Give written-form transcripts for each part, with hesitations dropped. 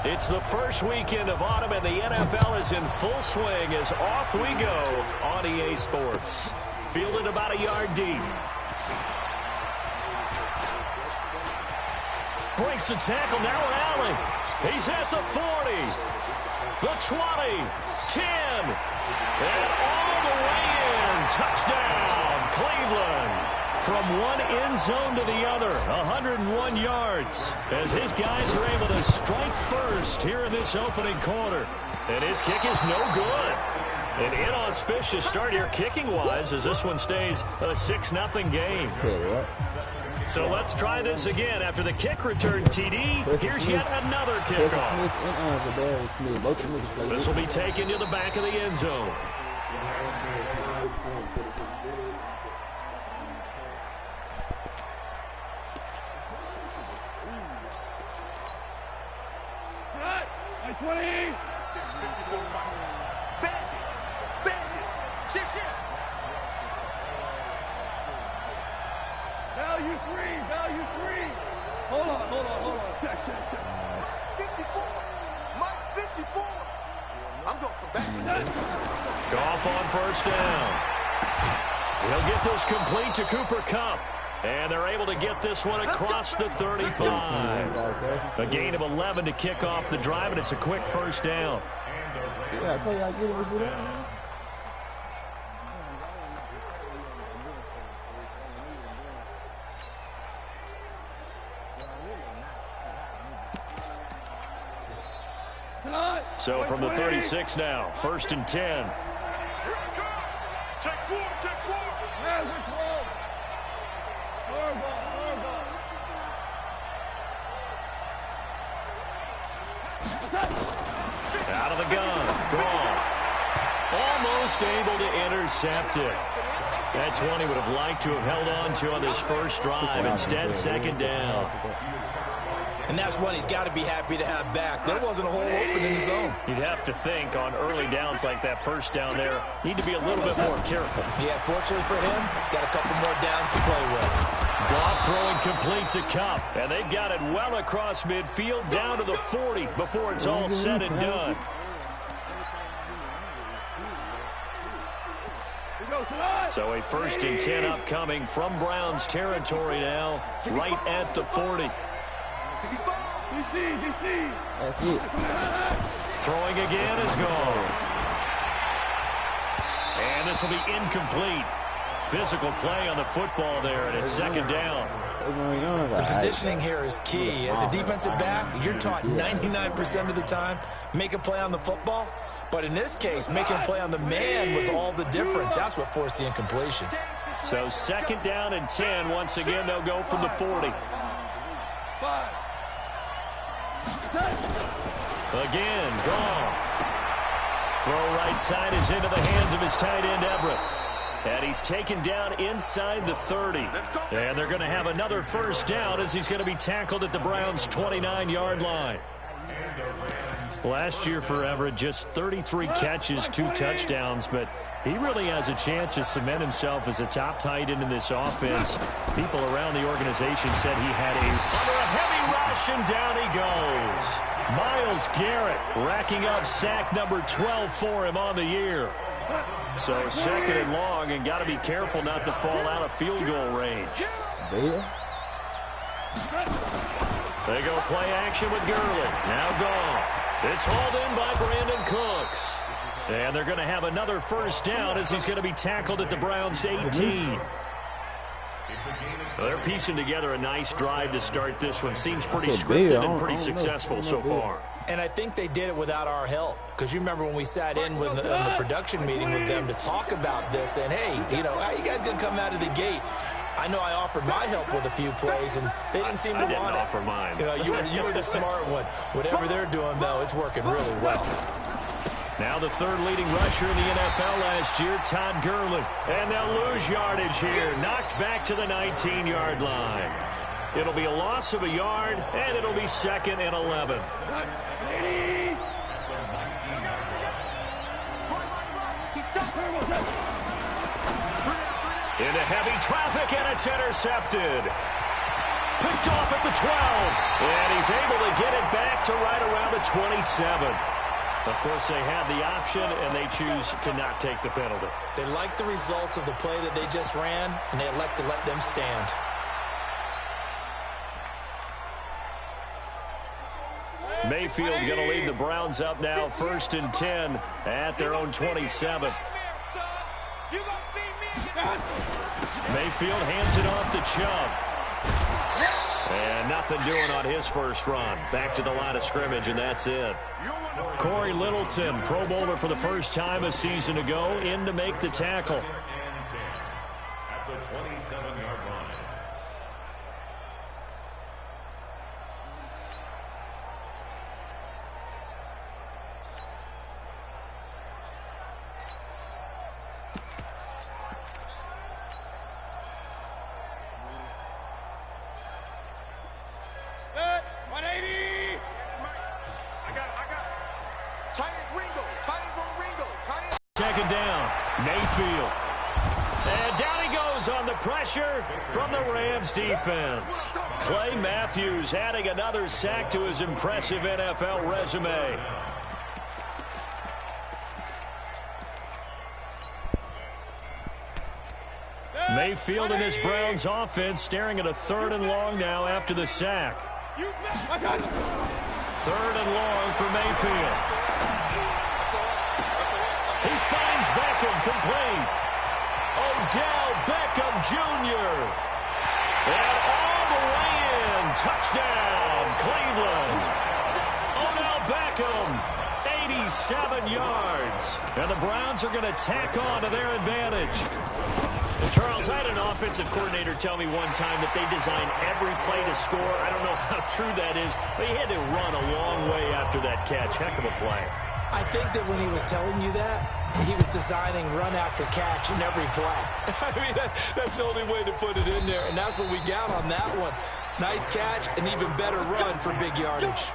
It's the first weekend of autumn, and the NFL is in full swing as off we go on EA Sports. Fielded about a yard deep. Breaks the tackle, now an alley. He's at the 40, the 20, 10, and all the way in. Touchdown, Cleveland. From one end zone to the other, 101 yards, as his guys are able to strike first here in this opening quarter. And his kick is no good. An inauspicious start here kicking-wise as this one stays a 6-0 game. So let's try this again. After the kick return TD, here's yet another kickoff. This will be taken to the back of the end zone. Goff on first down. He'll get this complete to Cooper Kupp. And they're able to get this one across the 35. A gain of 11 to kick off the drive, and it's a quick first down. Yeah, I tell you, I get it. So from the 36 now, 1st and 10. Take four. Out of the gun, Goff. Almost able to intercept it. That's one he would have liked to have held on to on this first drive. Instead, 2nd down. And that's one he's got to be happy to have back. There wasn't a hole open in the zone. You'd have to think on early downs like that first down there, need to be a little bit more careful. Yeah, fortunately for him, got a couple more downs to play with. Goff throwing complete to Kupp. And they've got it well across midfield down to the 40 before it's all said and done. So a 1st and 10 upcoming from Browns territory now, right at the 40. That's it. Throwing again is Goff. And this will be incomplete. Physical play on the football there, and it's 2nd down. The positioning here is key. As a defensive back, you're taught 99% of the time, make a play on the football. But in this case, making a play on the man was all the difference. That's what forced the incompletion. So 2nd down and 10. Once again, they'll go from the 40. Again, Goff. Throw right side is into the hands of his tight end, Everett. And he's taken down inside the 30. And they're going to have another first down as he's going to be tackled at the Browns' 29-yard line. Last year for Everett, just 33 catches, 2 touchdowns, but he really has a chance to cement himself as a top tight end in this offense. People around the organization said he had under a heavy rush, and down he goes. Myles Garrett racking up sack number 12 for him on the year. So 2nd and long, and got to be careful not to fall out of field goal range. They go play action with Gurley. Now Goff. It's hauled in by Brandon Cooks. And they're going to have another first down as he's going to be tackled at the Browns' 18. They're piecing together a nice drive to start this one. Seems pretty scripted and pretty successful so far. And I think they did it without our help. Because you remember when we sat in with the production meeting with them to talk about this. And, hey, you know, how you guys going to come out of the gate? I know I offered my help with a few plays, and they didn't seem to want it. I didn't offer mine. You know, you were the smart one. Whatever they're doing, though, it's working really well. Now the 3rd leading rusher in the NFL last year, Todd Gurley. And they'll lose yardage here. Knocked back to the 19-yard line. It'll be a loss of a yard, and it'll be 2nd and 11. Into heavy traffic, and it's intercepted. Picked picked off at the 12. And he's able to get it back to right around the 27. Of course, they had the option, and they choose to not take the penalty. They like the results of the play that they just ran, and they elect to let them stand. Mayfield going to lead the Browns up now, 1st and 10 at their own 27. Mayfield hands it off to Chubb. And nothing doing on his first run. Back to the line of scrimmage, and that's it. Corey Littleton, Pro Bowler for the first time a season ago, in to make the tackle. At the 27-yard line. Second down, Mayfield. And down he goes on the pressure from the Rams defense. Clay Matthews adding another sack to his impressive NFL resume. Mayfield and this Browns offense staring at a 3rd and long now after the sack. 3rd and long for Mayfield. He finds Beckham complete. Odell Beckham Jr. And all the way in. Touchdown, Cleveland. Odell Beckham, 87 yards. And the Browns are going to tack on to their advantage. And Charles, I had an offensive coordinator tell me one time that they design every play to score. I don't know how true that is, but he had to run a long way after that catch. Heck of a play. I think that when he was telling you that, he was designing run after catch in every play. I mean, that's the only way to put it in there, and that's what we got on that one. Nice catch, and even better run for big yardage.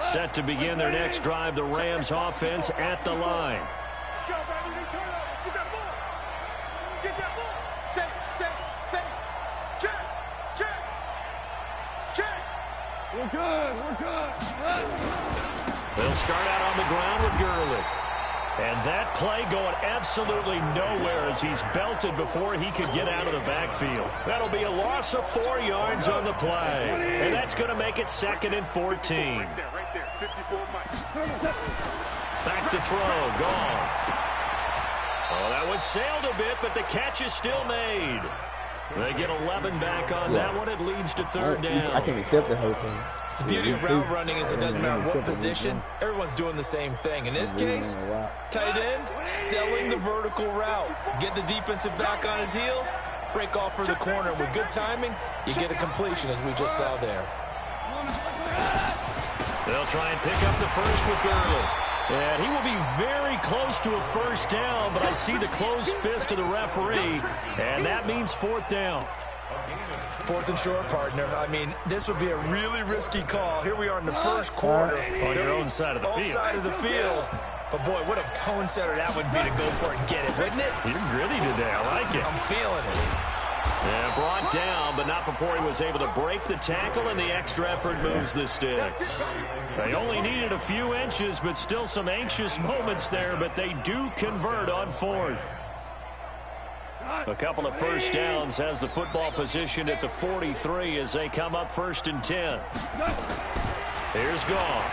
Set to begin their next drive, the Rams offense at the line. We're good. They'll start out on the ground with Gurley. And that play going absolutely nowhere as he's belted before he could get out of the backfield. That'll be a loss of 4 yards on the play. And that's going to make it 2nd and 14. Back to throw, Goff. Oh, that one sailed a bit, but the catch is still made. They get 11 back on that one. It leads to 3rd down. I can accept the whole thing. The beauty of route running is it doesn't matter what position, everyone's doing the same thing. In this case, tight end, selling the vertical route. Get the defensive back on his heels, break off for the corner. With good timing, you get a completion, as we just saw there. They'll try and pick up the first with Gurley. And he will be very close to a 1st down, but I see the closed fist of the referee, and that means 4th down. 4th and short, partner. I mean, this would be a really risky call. Here we are in the first quarter. On your own side of the field. Own side of the field. But, boy, what a tone setter that would be to go for it and get it, wouldn't it? You're gritty today. I like it. I'm feeling it. Yeah, brought down, but not before he was able to break the tackle, and the extra effort moves the sticks. They only needed a few inches, but still some anxious moments there, but they do convert on 4th. A couple of 1st downs, has the football positioned at the 43 as they come up 1st and 10. Here's Goff.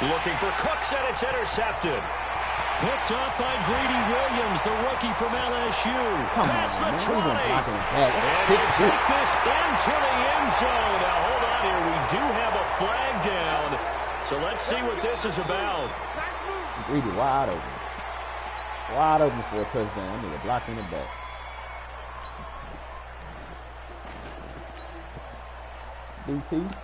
Looking for Cooks, and it's intercepted. Picked up by Greedy Williams, the rookie from LSU. Past the 20. And they take this into the end zone. Now, hold on here. We do have a flag down. So let's see what this is about. Greedy wide open. Wide open for a touchdown. I need a block in the back. DT.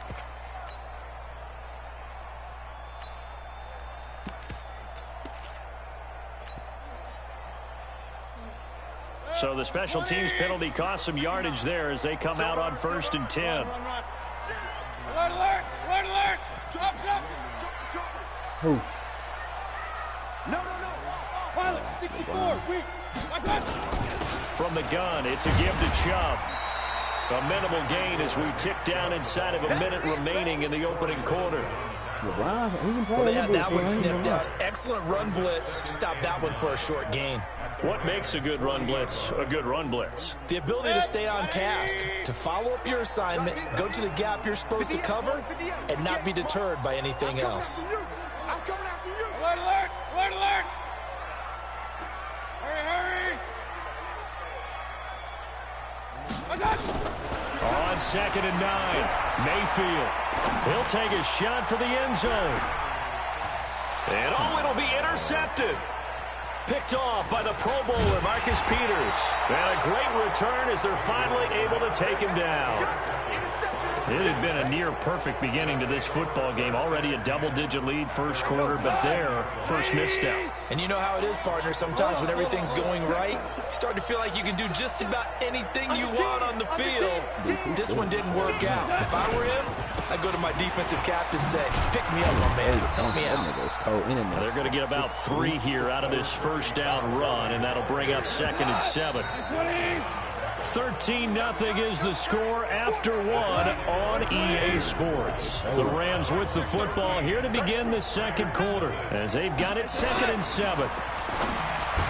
So the special teams penalty cost some yardage there as they come out on 1st and 10. Alert, alert! Alert, alert! Drop, drop! Who? From the gun, it's a give to Chubb. A minimal gain as we tick down inside of a minute remaining in the opening quarter. Well, they had that one sniffed out. Excellent run blitz. Stop that one for a short gain. What makes a good run blitz a good run blitz? The ability to stay on task, to follow up your assignment, go to the gap you're supposed to cover, and not be deterred by anything else. I'm coming after you. Alert, alert, alert, alert. Hurry, hurry. On 2nd and 9, Mayfield. He'll take a shot for the end zone. And it'll be intercepted. Picked off by the Pro Bowler, Marcus Peters. And a great return as they're finally able to take him down. It had been a near-perfect beginning to this football game. Already a double-digit lead first quarter, but their first misstep. And you know how it is, partner. Sometimes when everything's going right, you start to feel like you can do just about anything you want on the field. This one didn't work out. If I were him, I'd go to my defensive captain and say, pick me up, my man. Help me out. They're going to get about 3 here out of this first down run, and that'll bring up 2nd and 7. 13-0 is the score after 1 on EA Sports. The Rams with the football here to begin the second quarter as they've got it 2nd and 7.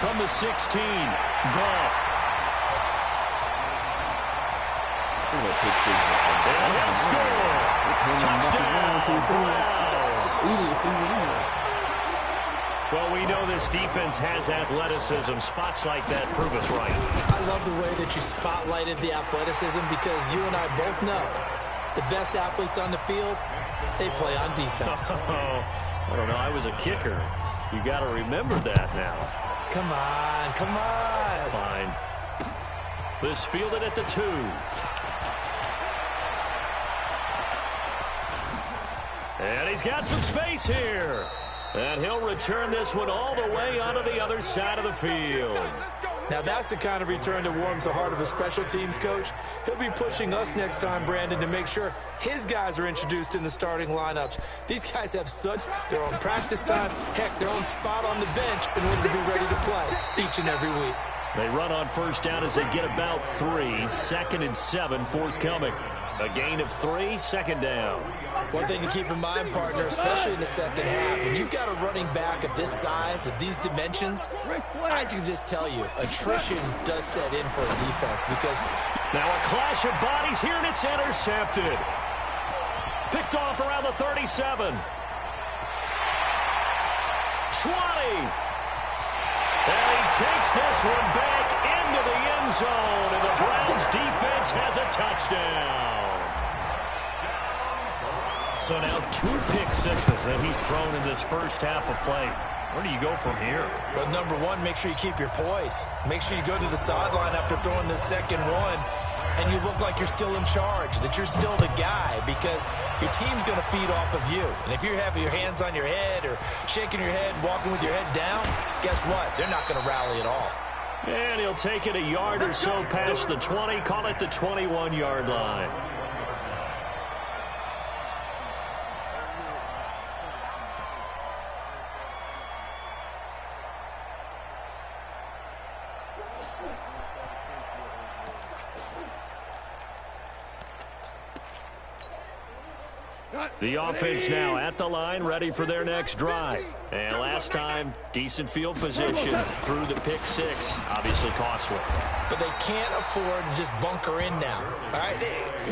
From the 16, Goff. And he'll score. Touchdown, Browns. Well, we know this defense has athleticism. Spots like that prove us right. I love the way that you spotlighted the athleticism because you and I both know the best athletes on the field, they play on defense. I don't know. I was a kicker. You got to remember that now. Come on, come on. Fine. This fielded at the 2. And he's got some space here. And he'll return this one all the way onto the other side of the field. Now that's the kind of return that warms the heart of a special teams coach. He'll be pushing us next time, Brandon, to make sure his guys are introduced in the starting lineups. These guys have such their own practice time, heck, their own spot on the bench in order to be ready to play each and every week. They run on first down as they get about 3. 2nd and 7 forthcoming. A gain of 3, 2nd down. One thing to keep in mind, partner, especially in the second half, when you've got a running back of this size, of these dimensions, I can just tell you, attrition does set in for a defense because... Now a clash of bodies here, and it's intercepted. Picked off around the 37. 20. And he takes this one back into the end zone, and the Browns defense has a touchdown. So now 2 pick sixes that he's thrown in this first half of play. Where do you go from here? Well, number one, make sure you keep your poise. Make sure you go to the sideline after throwing the second one, and you look like you're still in charge, that you're still the guy, because your team's going to feed off of you. And if you're having your hands on your head or shaking your head, walking with your head down, guess what? They're not going to rally at all. And he'll take it a yard or so past the 20, call it the 21-yard line. The offense now at the line, ready for their next drive. And last time, decent field position through the pick 6. Obviously costly. But they can't afford to just bunker in now. All right,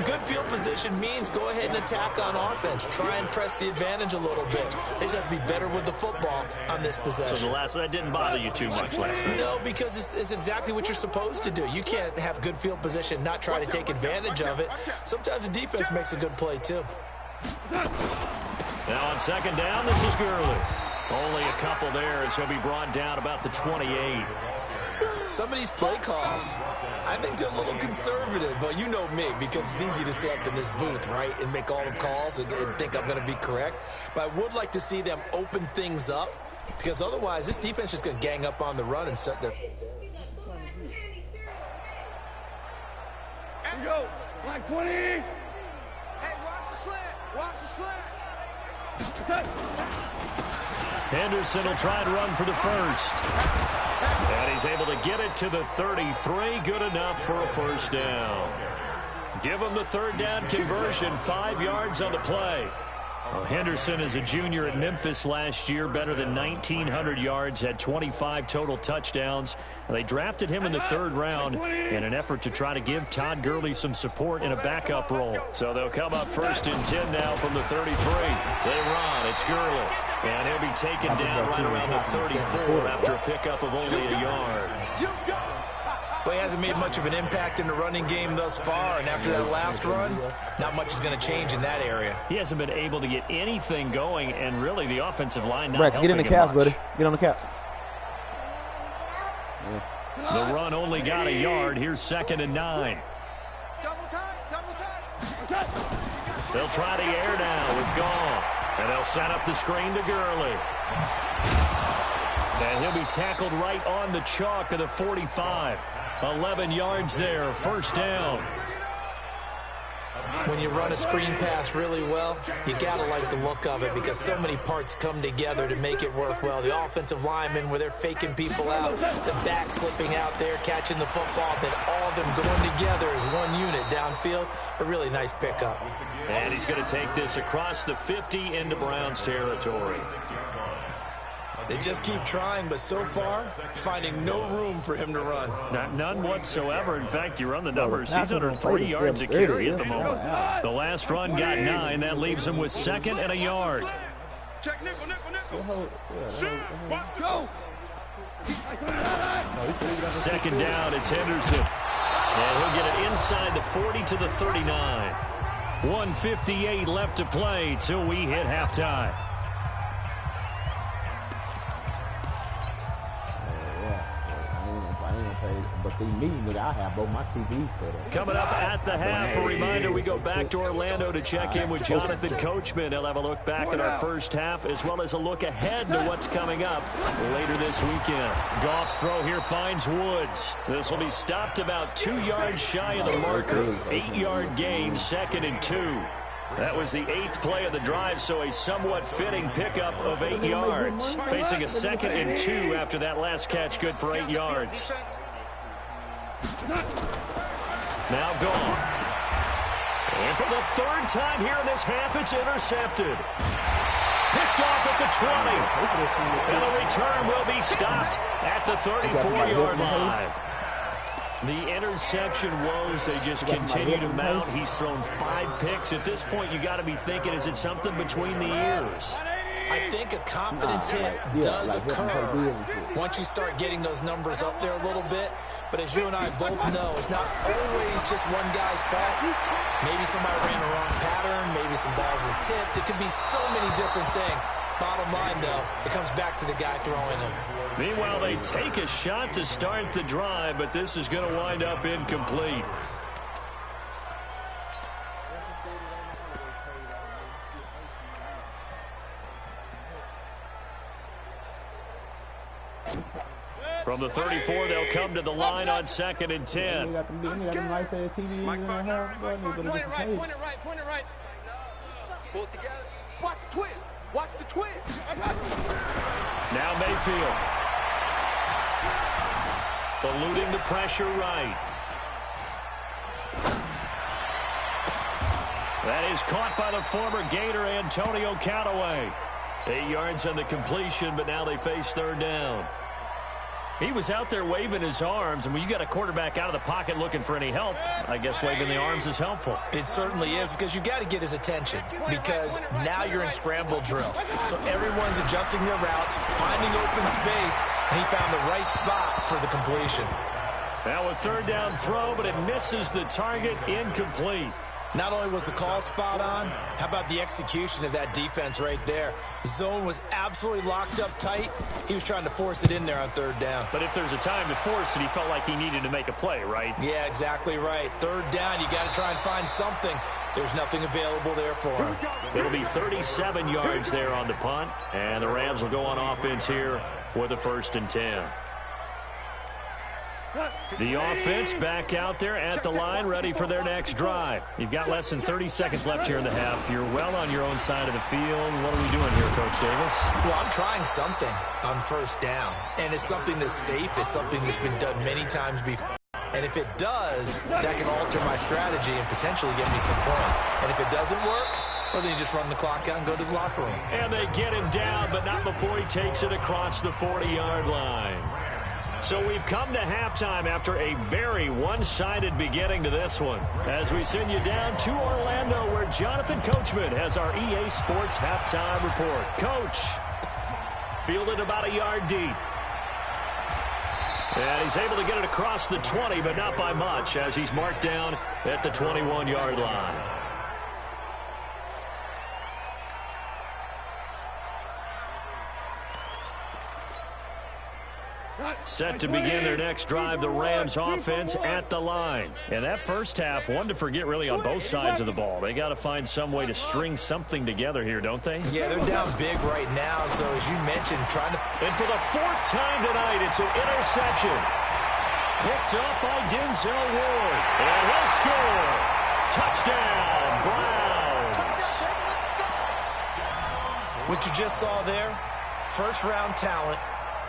good field position means go ahead and attack on offense. Try and press the advantage a little bit. They just have to be better with the football on this possession. So that didn't bother you too much last time? No, because it's exactly what you're supposed to do. You can't have good field position, not try to take advantage of it. Sometimes the defense makes a good play, too. Now on second down, this is Gurley. Only a couple there as he'll be brought down about the 28. Some of these play calls, I think they're a little conservative, but you know me, because it's easy to sit up in this booth, right, and make all the calls and think I'm going to be correct. But I would like to see them open things up, because otherwise this defense is going to gang up on the run and set their... Here we go. Flag 20. Hey, watch the slant. Watch the slant. Henderson will try and run for the first. And he's able to get it to the 33. Good enough for a first down. Give him the third down conversion. 5 yards on the play. Well, Henderson is a junior at Memphis last year, better than 1,900 yards, had 25 total touchdowns. They drafted him in the 3rd round in an effort to try to give Todd Gurley some support in a backup role. So they'll come up 1st and 10 now from the 33. They run. It's Gurley. And he'll be taken down right around the 34 after a pickup of only a yard. Well, he hasn't made much of an impact in the running game thus far, and after that last run, not much is going to change in that area. He hasn't been able to get anything going, and really the offensive line not Rex, helping get in the him caps, much. buddy. Get on the caps. The run only got a yard. Here's 2nd and 9. They'll try the air now with Goff, and they'll set up the screen to Gurley. And he'll be tackled right on the chalk of the 45. 11 yards there, first down. When you run a screen pass really well, you got to like the look of it because so many parts come together to make it work well. The offensive linemen, where they're faking people out, the back slipping out there, catching the football, then all of them going together as one unit downfield. A really nice pickup. And he's going to take this across the 50 into Browns territory. They just keep trying, but so far, finding no room for him to run. None whatsoever. In fact, you run the numbers. He's under 3 yards a carry at the moment. The last run got 9. That leaves him with 2nd and a yard. Check nickel. Shoot. Go. 2nd down, it's Henderson. And he'll get it inside the 40 to the 39. 1:58 left to play till we hit halftime. But see me, nigga, I have both my TVs set up. Coming up at the half, a reminder, we go back to Orlando to check in with Jonathan Coachman. He'll have a look back at our first half as well as a look ahead to what's coming up later this weekend. Goff's throw here finds Woods. This will be stopped about 2 yards shy of the marker. 8-yard gain, 2nd and 2. That was the 8th play of the drive, so a somewhat fitting pickup of 8 yards. Facing a 2nd and 2 after that last catch, good for 8 yards. Now Goff. And for the 3rd time here in this half, it's intercepted. Picked off at the 20. And the return will be stopped at the 34-yard line. The interception woes, they just continue to mount. He's thrown 5 picks. At this point, you got to be thinking, is it something between the ears? I think a confidence hit does occur once you start getting those numbers up there a little bit. But as you and I both know, it's not always just one guy's fault. Maybe somebody ran the wrong pattern. Maybe some balls were tipped. It could be so many different things. Bottom line, though, it comes back to the guy throwing them. Meanwhile, they take a shot to start the drive, but this is going to wind up incomplete. From the 34, they'll come to the line on 2nd and 10. You got them nice ass TVs in the house, bro. Point it right. Pull it together. Watch the twist. Watch the twist. Now Mayfield. Eluding the pressure right. That is caught by the former Gator Antonio Callaway. 8 yards on the completion, but now they face 3rd down. He was out there waving his arms, and when you got a quarterback out of the pocket looking for any help, I guess waving the arms is helpful. It certainly is, because you got to get his attention, because now you're in scramble drill. So everyone's adjusting their routes, finding open space, and he found the right spot for the completion. Now a 3rd down throw, but it misses the target, incomplete. Not only was the call spot on, how about the execution of that defense right there? The zone was absolutely locked up tight. He was trying to force it in there on 3rd down. But if there's a time to force it, he felt like he needed to make a play, right? Yeah, exactly right. 3rd down, you got to try and find something. There's nothing available there for him. It'll be 37 yards there on the punt, and the Rams will go on offense here with a 1st and 10. The offense back out there at the line, ready for their next drive. You've got less than 30 seconds left here in the half. You're well on your own side of the field. What are we doing here, Coach Davis? Well, I'm trying something on first down, and it's something that's safe. It's something that's been done many times before. And if it does, that can alter my strategy and potentially get me some points. And if it doesn't work, well, then you just run the clock out and go to the locker room. And they get him down, but not before he takes it across the 40-yard line. So we've come to halftime after a very one-sided beginning to this one. As we send you down to Orlando, where Jonathan Coachman has our EA Sports halftime report. Coach, fielded about a yard deep. And he's able to get it across the 20, but not by much, as he's marked down at the 21-yard line. Set to begin their next drive, the Rams offense at the line. And that first half, one to forget really on both sides of the ball. They got to find some way to string something together here, don't they? Yeah, they're down big right now, so as you mentioned, trying to... And for the fourth time tonight, it's an interception. Picked up by Denzel Ward. And he'll score. Touchdown, Browns. What you just saw there, first-round talent.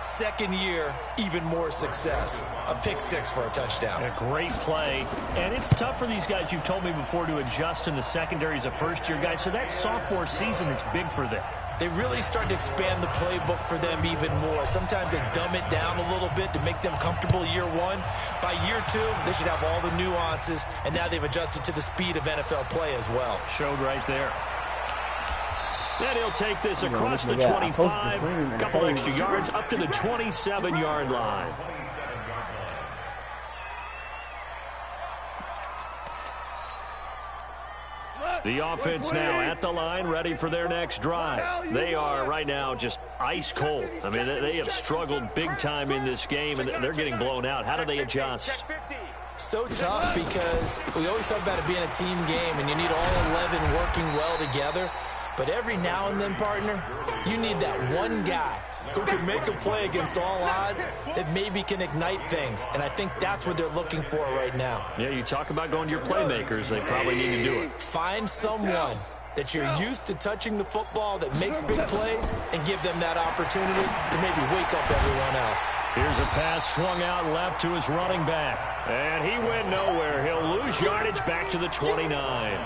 Second year, even more success. A pick six for a touchdown. A great play. And it's tough for these guys, you've told me before, to adjust in the secondary as a first-year guy. So that sophomore season is big for them. They really start to expand the playbook for them even more. Sometimes they dumb it down a little bit to make them comfortable year one. By year two, they should have all the nuances, and now they've adjusted to the speed of NFL play as well. Showed right there. And he'll take this across the 25, a couple extra yards, up to the 27-yard line. The offense now at the line, ready for their next drive. They are right now just ice cold. I mean, they have struggled big time in this game, and they're getting blown out. How do they adjust? So tough, because we always talk about it being a team game, and you need all 11 working well together. But every now and then, partner, you need that one guy who can make a play against all odds that maybe can ignite things. And I think that's what they're looking for right now. Yeah, you talk about going to your playmakers. They probably need to do it. Find someone that you're used to touching the football that makes big plays and give them that opportunity to maybe wake up everyone else. Here's a pass swung out left to his running back. And he went nowhere. He'll lose yardage back to the 29.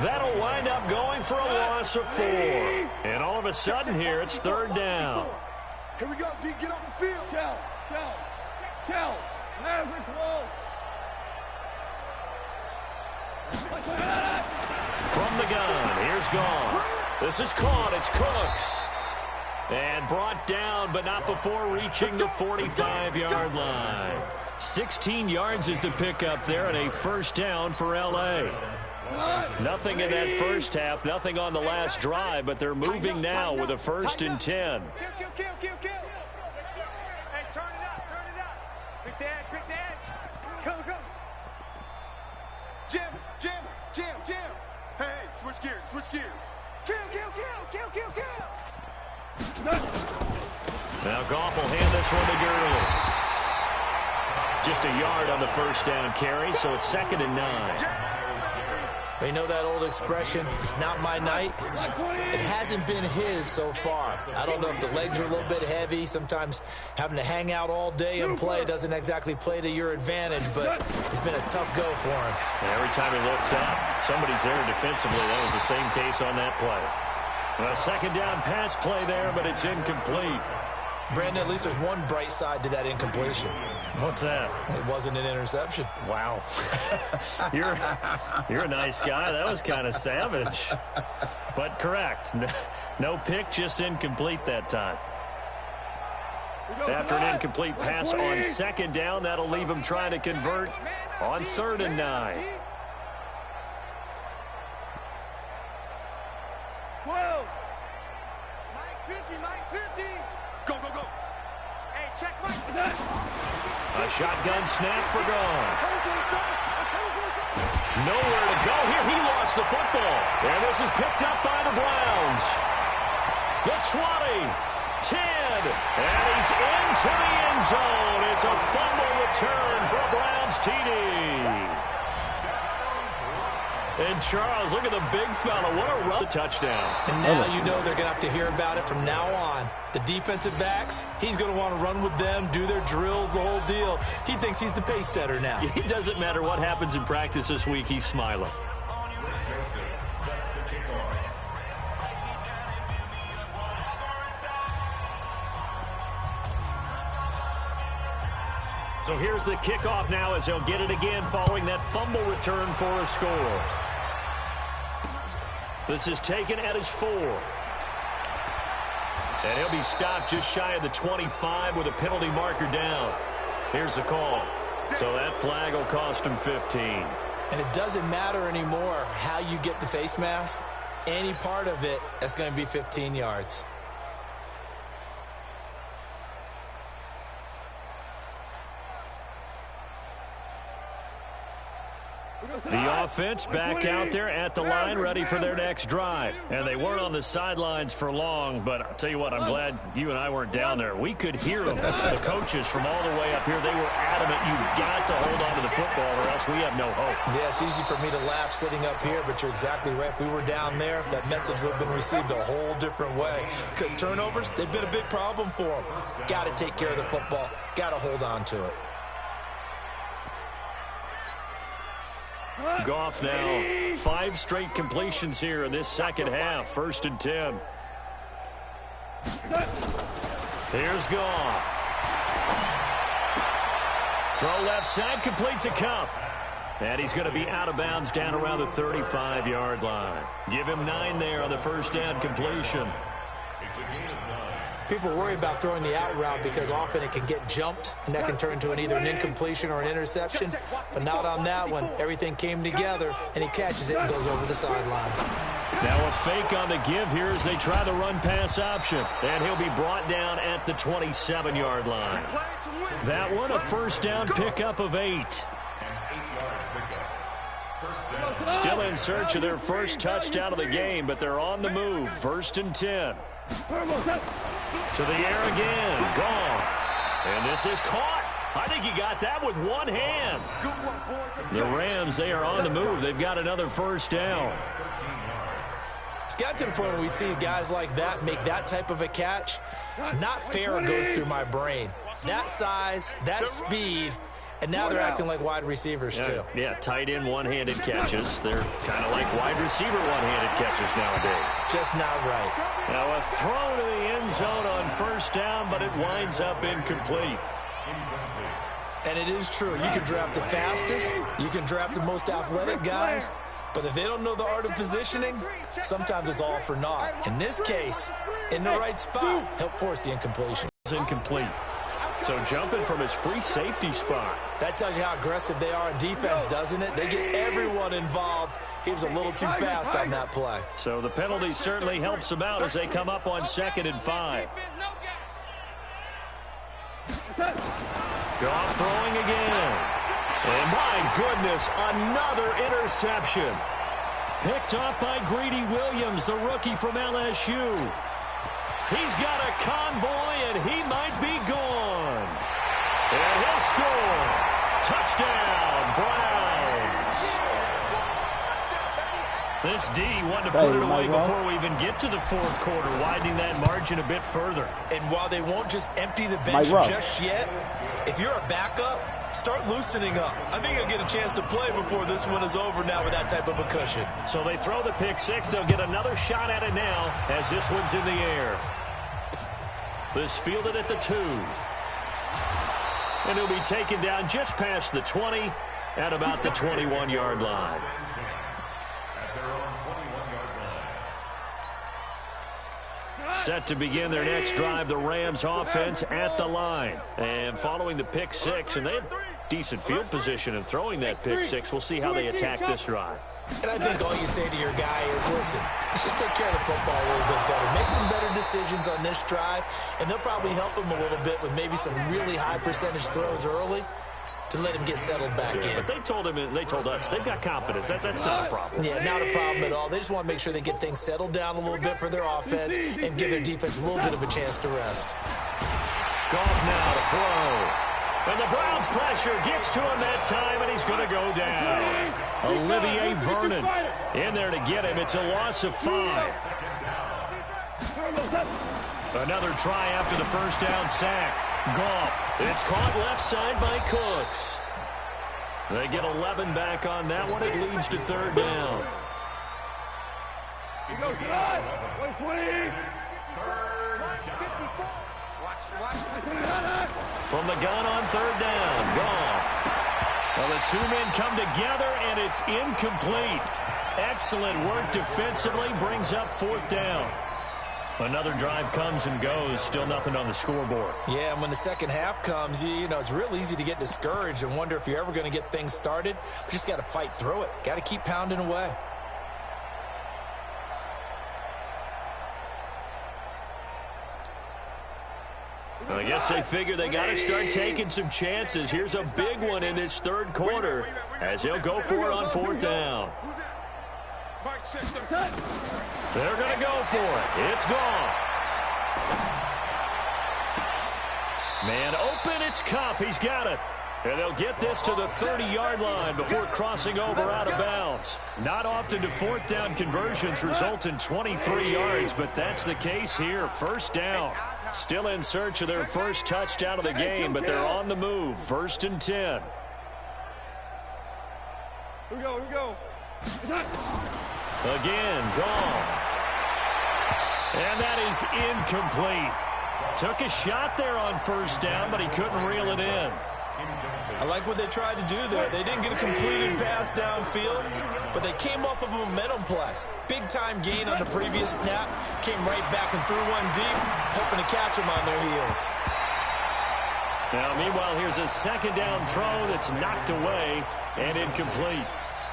That'll wind up going for a loss of 4. And all of a sudden here, it's third down. Here we go, D. Get off the field. Kel. Maverick close. From the gun, here's Goff. This is caught. It's Cooks. And brought down, but not before reaching the 45-yard line. 16 yards is the pickup there, and a first down for L.A. Nothing in that first half, nothing on the last drive, but they're moving now with a 1st and 10. Kill. Hey, turn it up. Quick the edge. Come. Jim. Hey, switch gears. Kill. Now Goff will hand this one to Gurley. Just a yard on the first down carry, so it's 2nd and 9. You know that old expression, it's not my night? It hasn't been his so far. I don't know if the legs are a little bit heavy. Sometimes having to hang out all day and play doesn't exactly play to your advantage, but it's been a tough go for him. And every time he looks up, somebody's there defensively. That was the same case on that play. A 2nd down pass play there, but it's incomplete. Brandon, at least there's one bright side to that incompletion. What's that? It wasn't an interception. Wow. You're a nice guy. That was kind of savage. But correct. No pick, just incomplete that time. After an incomplete pass on 2nd down, that'll leave him trying to convert on 3rd and 9. Mike 50. Go. Hey, check Mike. A shotgun snap for Goff. Nowhere to go here. He lost the football. And this is picked up by the Browns. The 20, 10, And he's into the end zone. It's a fumble return for a Browns TD. And Charles, look at the big fella. What a run touchdown. And now you know they're going to have to hear about it from now on. The defensive backs, he's going to want to run with them, do their drills, the whole deal. He thinks he's the pace setter now. It doesn't matter what happens in practice this week. He's smiling. So here's the kickoff now as he'll get it again following that fumble return for a score. This is taken at his 4. And he'll be stopped just shy of the 25 with a penalty marker down. Here's the call. So that flag will cost him 15. And it doesn't matter anymore how you get the face mask. Any part of it, that's going to be 15 yards. The offense back out there at the line, ready for their next drive. And they weren't on the sidelines for long, but I'll tell you what, I'm glad you and I weren't down there. We could hear them, the coaches from all the way up here. They were adamant, you've got to hold on to the football or else we have no hope. Yeah, it's easy for me to laugh sitting up here, but you're exactly right. If we were down there, that message would have been received a whole different way. Because turnovers, they've been a big problem for them. Got to take care of the football. Got to hold on to it. Goff now, 5 straight completions here in this second half. 1st and 10. Here's Goff. Throw left side, complete to Kupp. And he's going to be out of bounds down around the 35-yard line. Give him 9 there on the first down completion. It's a gain of 9. People worry about throwing the out route because often it can get jumped, and that can turn into either an incompletion or an interception. But not on that one. Everything came together, and he catches it and goes over the sideline. Now a fake on the give here as they try the run-pass option. And he'll be brought down at the 27-yard line. That one, a first down pickup of 8. Still in search of their first touchdown of the game, but they're on the move. 1st and 10. To the air again. Goff. And this is caught. I think he got that with one hand. The Rams, they are on the move. They've got another first down. It's got to the point where we see guys like that make that type of a catch. Not fair goes through my brain. That size, that speed, and now they're acting like wide receivers too. Yeah, tight end one-handed catches. They're kind of like wide receiver one-handed catches nowadays. Just not right. Now a throw to the end zone on first down, but it winds up incomplete. And it is true. You can draft the fastest. You can draft the most athletic guys. But if they don't know the art of positioning, sometimes it's all for naught. In this case, in the right spot, help force the incompletion. It's incomplete. So jumping from his free safety spot. That tells you how aggressive they are in defense, doesn't it? They get everyone involved. He was a little too fast on that play. So the penalty certainly helps them out as they come up on 2nd and 5. Goff throwing again. And my goodness, another interception. Picked off by Greedy Williams, the rookie from LSU. He's got a convoy, and he might be gone. And he'll score. Touchdown, Browns. This D wanted to put it away before we even get to the 4th quarter, widening that margin a bit further. And while they won't just empty the bench just yet, if you're a backup, start loosening up. I think he'll get a chance to play before this one is over now with that type of a cushion. So they throw the pick 6. They'll get another shot at it now as this one's in the air. This fielded at the 2. And he'll be taken down just past the 20 at about the 21-yard line. Set to begin their next drive, the Rams offense at the line. And following the pick 6, and they have decent field position in throwing that pick 6. We'll see how they attack this drive. And I think all you say to your guy is, listen, let's just take care of the football a little bit better. Make some better decisions on this drive, and they'll probably help him a little bit with maybe some really high percentage throws early. to let him get settled back in. But they told us they've got confidence. That's not a problem. Yeah, not a problem at all. They just want to make sure they get things settled down a little bit for their offense and give their defense a little bit of a chance to rest. Goff now to throw. And the Browns' pressure gets to him that time, and he's going to go down. Olivier Vernon in there to get him. It's a loss of 5. Another try after the first down sack. Goff. It's caught left side by Cooks. They get 11 back on that one. It leads to third down. From the gun on third down, Goff. Well, the two men come together, and it's incomplete. Excellent work defensively, brings up fourth down. Another drive comes and goes, still nothing on the scoreboard. Yeah, and when the second half comes, you know, it's real easy to get discouraged and wonder if you're ever going to get things started. You just got to fight through it. Got to keep pounding away. I guess they figure they got to start taking some chances. Here's a big one in this third quarter as he'll go for it on fourth down. They're going to go for it. It's Goff. Man open, it's Kupp. He's got it. And they'll get this to the 30-yard line before crossing over out of bounds. Not often do fourth down conversions result in 23 yards, but that's the case here. First down. Still in search of their first touchdown of the game, but they're on the move. First and 10. Here we go. Again, Goff. And that is incomplete. Took a shot there on first down, but he couldn't reel it in. I like what they tried to do there. They didn't get a completed pass downfield, but they came off of a momentum play. Big-time gain on the previous snap. Came right back and threw one deep, hoping to catch them on their heels. Now, meanwhile, here's a second down throw that's knocked away and incomplete.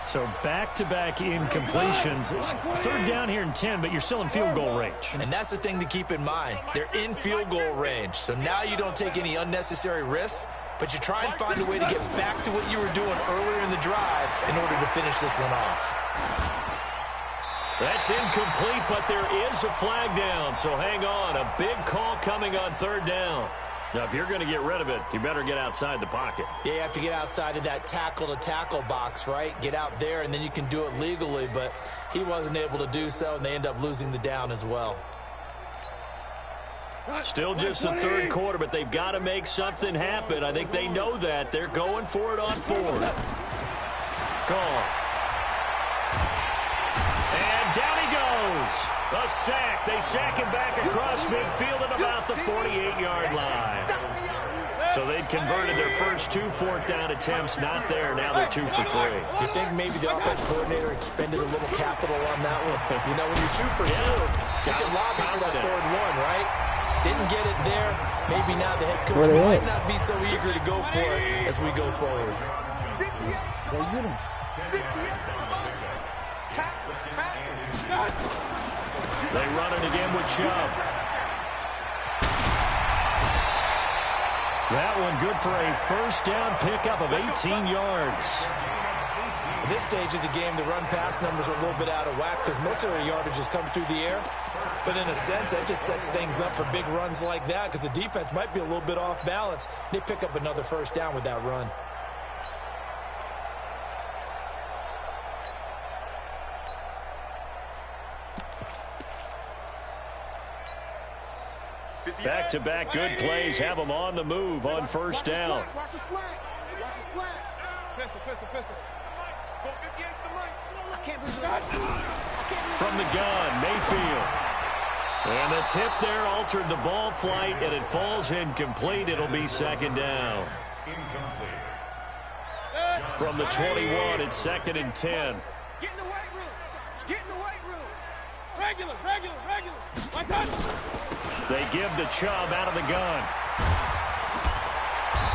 So back-to-back incompletions. Third down here in 10, but you're still in field goal range. And that's the thing to keep in mind. They're in field goal range. So now you don't take any unnecessary risks, but you try and find a way to get back to what you were doing earlier in the drive in order to finish this one off. That's incomplete, but there is a flag down. So hang on. A big call coming on third down. Now, if you're going to get rid of it, you better get outside the pocket. Yeah, you have to get outside of that tackle-to-tackle box, right? Get out there, and then you can do it legally, but he wasn't able to do so, and they end up losing the down as well. Still just the third quarter, but they've got to make something happen. I think they know that. They're going for it on fourth. Gone. And down he goes. A sack. They sack him back across midfield at about the 48-yard line. So they'd converted their first 2 fourth down attempts. Not there. Now they're 2 for 3. You think maybe the offense coordinator expended a little capital on that one? You know, when you're 2 for 2, you can lobby for that third one, right? Didn't get it there. Maybe now the head coach might not be so eager to go for it as we go forward. They run it again with Chubb. That one good for a first down pickup of 18 yards. At this stage of the game, the run-pass numbers are a little bit out of whack because most of their yardage is coming through the air. But in a sense, that just sets things up for big runs like that because the defense might be a little bit off balance. They pick up another first down with that run. Back-to-back good plays have them on the move on first down. Watch the slant. Watch the slant. Pistol. Go 50 against the mic. I can't believe that. From the gun, Mayfield. And the tip there altered the ball flight, and it falls incomplete. It'll be second down. From the 21, it's second and 10. Get in the weight room. Get in the weight room. Regular. My God. They give the Chubb out of the gun.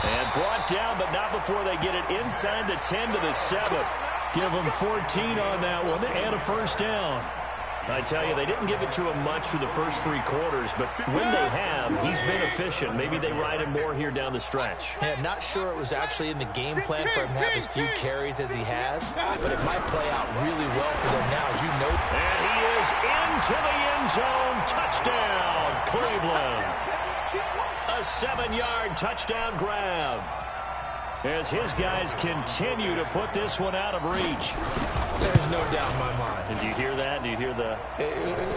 And brought down, but not before they get it inside the 10 to the 7. Give them 14 on that one and a first down. I tell you, they didn't give it to him much through the first 3 quarters, but when they have, he's been efficient. Maybe they ride him more here down the stretch. Yeah, not sure it was actually in the game plan for him to have as few carries as he has, but it might play out really well for them now, as you know. And he is into the end zone. Touchdown, Cleveland. A 7-yard touchdown grab, as his guys continue to put this one out of reach. There's no doubt in my mind. And do you hear that? Do you hear the...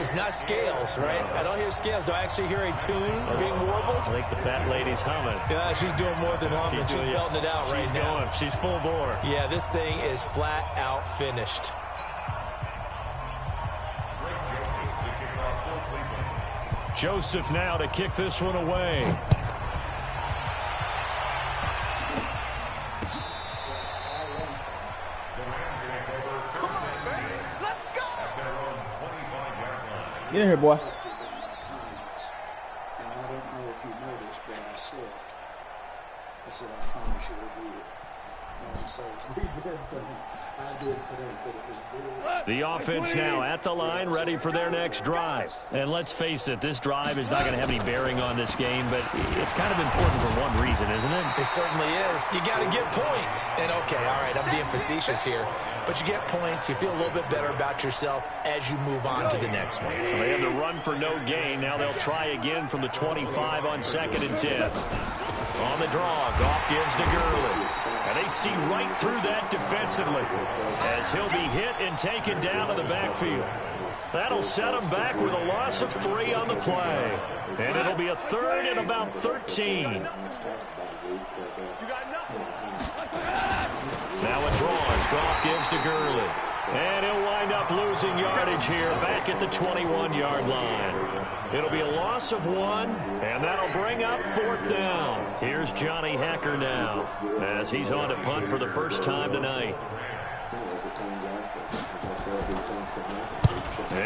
It's not scales, right? I don't hear scales. Do I actually hear a tune being warbled? I think the fat lady's humming. Yeah, she's doing more than humming. She's belting it out right now. She's full bore. Yeah, this thing is flat out finished. Joseph now to kick this one away. Get in here, boy. And I don't know if you noticed, but I said, I promise you it'll be here. And so we did something. I did today that it was good. The offense now at the line, ready for their next drive. And let's face it, this drive is not going to have any bearing on this game, but it's kind of important for one reason, isn't it? It certainly is. You got to get points. And, okay, all right, I'm being facetious here. But you get points, you feel a little bit better about yourself as you move on to the next one. Well, they have the run for no gain. Now they'll try again from the 25 on 2nd and 10. On the draw, Goff gives to Gurley. And they see right through that defensively, as he'll be hit and taken down to the backfield. That'll set him back with a loss of 3 on the play. And it'll be a 3rd and about 13. Now it draws. Goff gives to Gurley. And he'll wind up losing yardage here back at the 21-yard line. It'll be a loss of 1, and that'll bring up 4th down. Here's Johnny Hacker now, as he's on to punt for the first time tonight.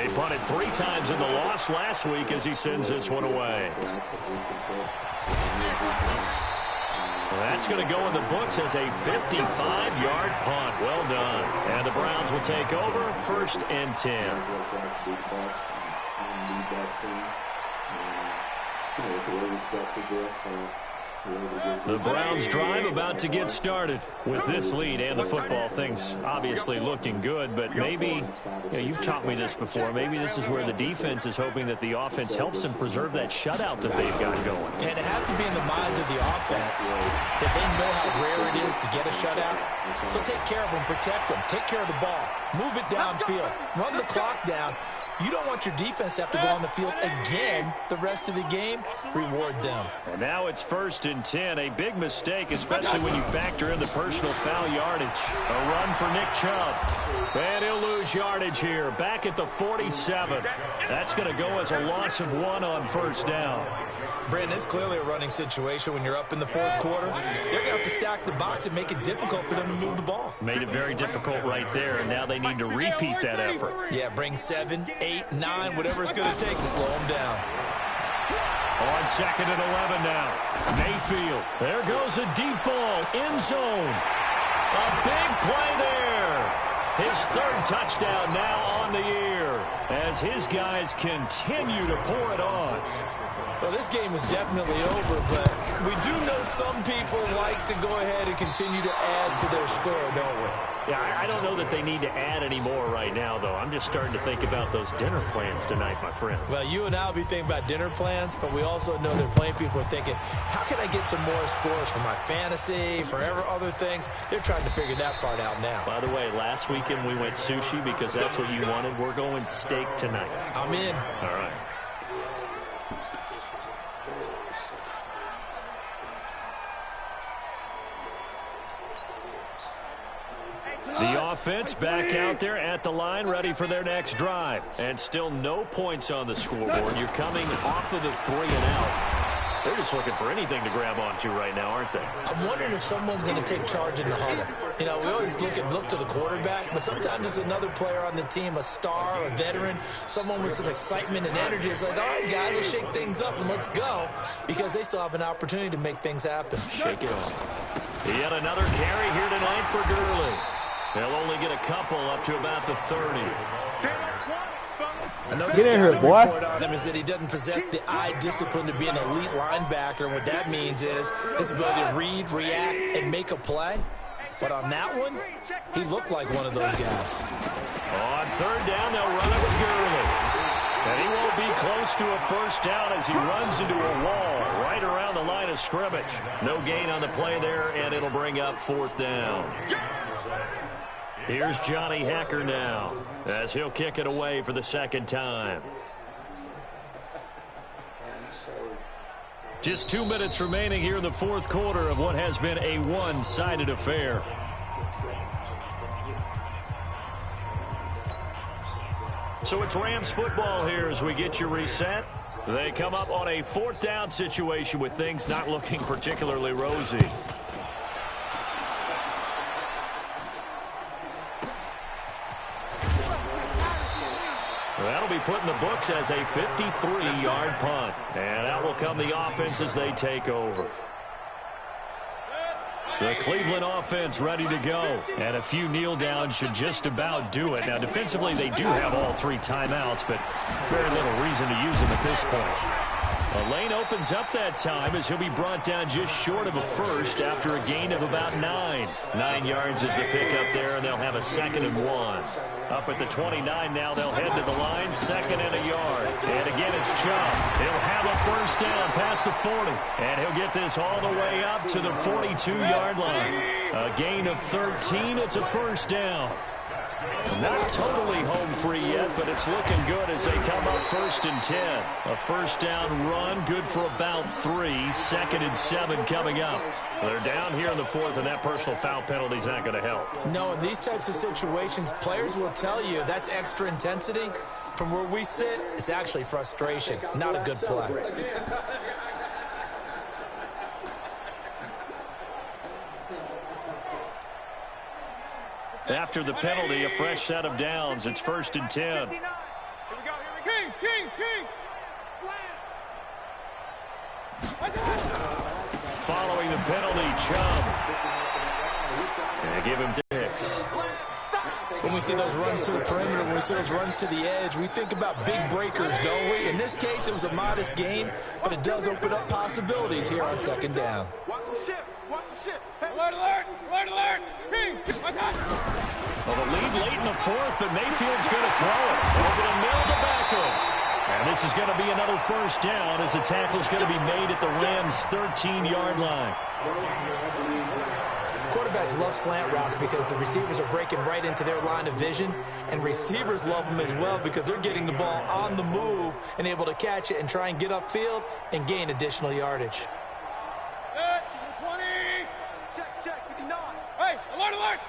He punted 3 times in the loss last week as he sends this one away. That's going to go in the books as a 55-yard punt. Well done. And the Browns will take over 1st and 10. The Browns drive about to get started. With this lead and the football, things obviously looking good, but maybe, you've taught me this before, maybe this is where the defense is hoping that the offense helps them preserve that shutout that they've got going. And it has to be in the minds of the offense that they know how rare it is to get a shutout. So take care of them, protect them, take care of the ball, move it downfield, run the clock down. You don't want your defense to have to go on the field again the rest of the game. Reward them. And now it's 1st and 10. A big mistake, especially when you factor in the personal foul yardage. A run for Nick Chubb. And he'll lose yardage here. Back at the 47. That's going to go as a loss of 1 on 1st down. Brandon, it's clearly a running situation when you're up in the 4th quarter. They're going to have to stack the box and make it difficult for them to move the ball. Made it very difficult right there, and now they need to repeat that effort. Yeah, bring 7, 8, 9, whatever it's going to take to slow them down. On 2nd and 11 now. Mayfield. There goes a deep ball. End zone. A big play there. His 3rd touchdown now on the year, as his guys continue to pour it on. Well, this game is definitely over, but we do know some people like to go ahead and continue to add to their score, don't we? Yeah, I don't know that they need to add any more right now, though. I'm just starting to think about those dinner plans tonight, my friend. Well, you and I will be thinking about dinner plans, but we also know that plenty of people are thinking, how can I get some more scores for my fantasy, for other things? They're trying to figure that part out now. By the way, last weekend we went sushi because that's what you wanted. We're going steak tonight. I'm in. All right. The offense back out there at the line, ready for their next drive. And still no points on the scoreboard. You're coming off of the 3 and out. They're just looking for anything to grab onto right now, aren't they? I'm wondering if someone's going to take charge in the huddle. You know, we always look to the quarterback, but sometimes it's another player on the team, a star, a veteran, someone with some excitement and energy. It's like, all right, guys, let's shake things up and let's go, because they still have an opportunity to make things happen. Shake it off. Yet another carry here tonight for Gurley. They'll only get a couple up to about the 30. Another Get in here, scouting boy. report on him is that he doesn't possess the eye discipline to be an elite linebacker. And what that means is his ability to read, react, and make a play. But on that one, he looked like one of those guys. On third down, they'll run it with Gurley. And he won't be close to a first down as he runs into a wall right around the line of scrimmage. No gain on the play there, and it'll bring up fourth down. Here's Johnny Hekker now as he'll kick it away for the second time. Just 2 minutes remaining here in the fourth quarter of what has been a one-sided affair. So it's Rams football here as we get you reset. They come up on a fourth down situation with things not looking particularly rosy. That'll be put in the books as a 53-yard punt. And out will come the offense as they take over. The Cleveland offense ready to go. And a few kneel downs should just about do it. Now, defensively, they do have all three timeouts, but very little reason to use them at this point. A lane opens up that time as he'll be brought down just short of a first after a gain of about 9. 9 yards is the pickup there, and they'll have a 2nd and 1. Up at the 29 now, they'll head to the line, 2nd and a yard. And again, it's Chubb. He'll have a first down past the 40, and he'll get this all the way up to the 42-yard line. A gain of 13, it's a first down. Not totally home free yet, but it's looking good as they come up 1st and 10. A first down run, good for about 3. 2nd and 7 coming up. They're down here in the fourth, and that personal foul penalty is not going to help. No, in these types of situations, players will tell you that's extra intensity. From where we sit, it's actually frustration, not a good play. After the penalty, a fresh set of downs. It's 1st and 10. Here we go. Kings. Following the penalty, Chubb. And give him 6. When we see those runs to the perimeter, when we see those runs to the edge, we think about big breakers, don't we? In this case, it was a modest gain, but it does open up possibilities here on 2nd down. Watch the ship. Alert! Kings! Well, the lead late in the fourth, but Mayfield's going to throw it. Over the middle to Beckham. And this is going to be another first down as the tackle's going to be made at the Rams' 13-yard line. Quarterbacks love slant routes because the receivers are breaking right into their line of vision, and receivers love them as well because they're getting the ball on the move and able to catch it and try and get upfield and gain additional yardage. 20. Check, 59. Hey, alert!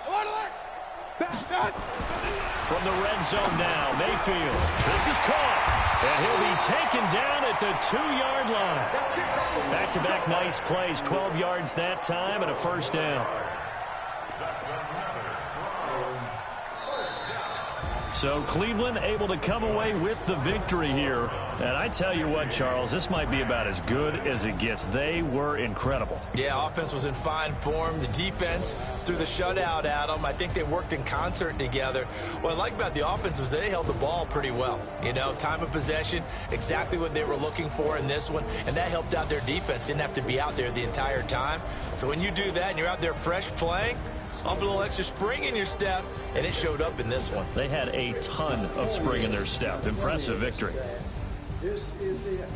From the red zone now, Mayfield. This is caught. And he'll be taken down at the 2-yard line. Back-to-back nice plays, 12 yards that time and a first down. So Cleveland able to come away with the victory here. And I tell you what, Charles, this might be about as good as it gets. They were incredible. Yeah, offense was in fine form. The defense threw the shutout at them. I think they worked in concert together. What I like about the offense was they held the ball pretty well. You know, time of possession, exactly what they were looking for in this one. And that helped out their defense. Didn't have to be out there the entire time. So when you do that and you're out there fresh playing, up a little extra spring in your step, and it showed up in this one. They had a ton of spring in their step. Impressive victory. This is it.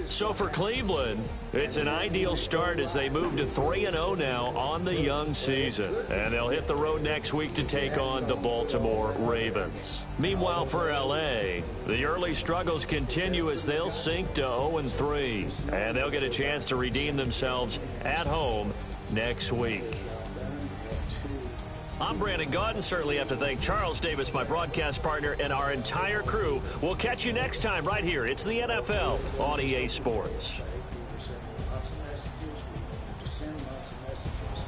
So for Cleveland, it's an ideal start as they move to 3-0 now on the young season. And they'll hit the road next week to take on the Baltimore Ravens. Meanwhile, for L.A., the early struggles continue as they'll sink to 0-3. And they'll get a chance to redeem themselves at home next week. I'm Brandon Gaudin. Certainly have to thank Charles Davis, my broadcast partner, and our entire crew. We'll catch you next time right here. It's the NFL on EA Sports. Lots of messages. We have to send lots of messages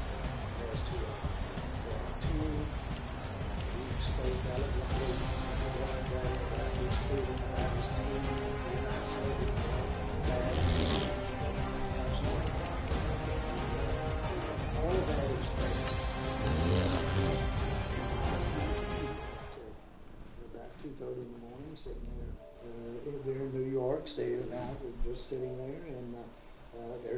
as to our team. We spoke eloquently about each Cleveland, about his team. We did not say that bad. All of that is there. About 2:30 in the morning, sitting there they're in New York, stayed the night, just sitting there, and they're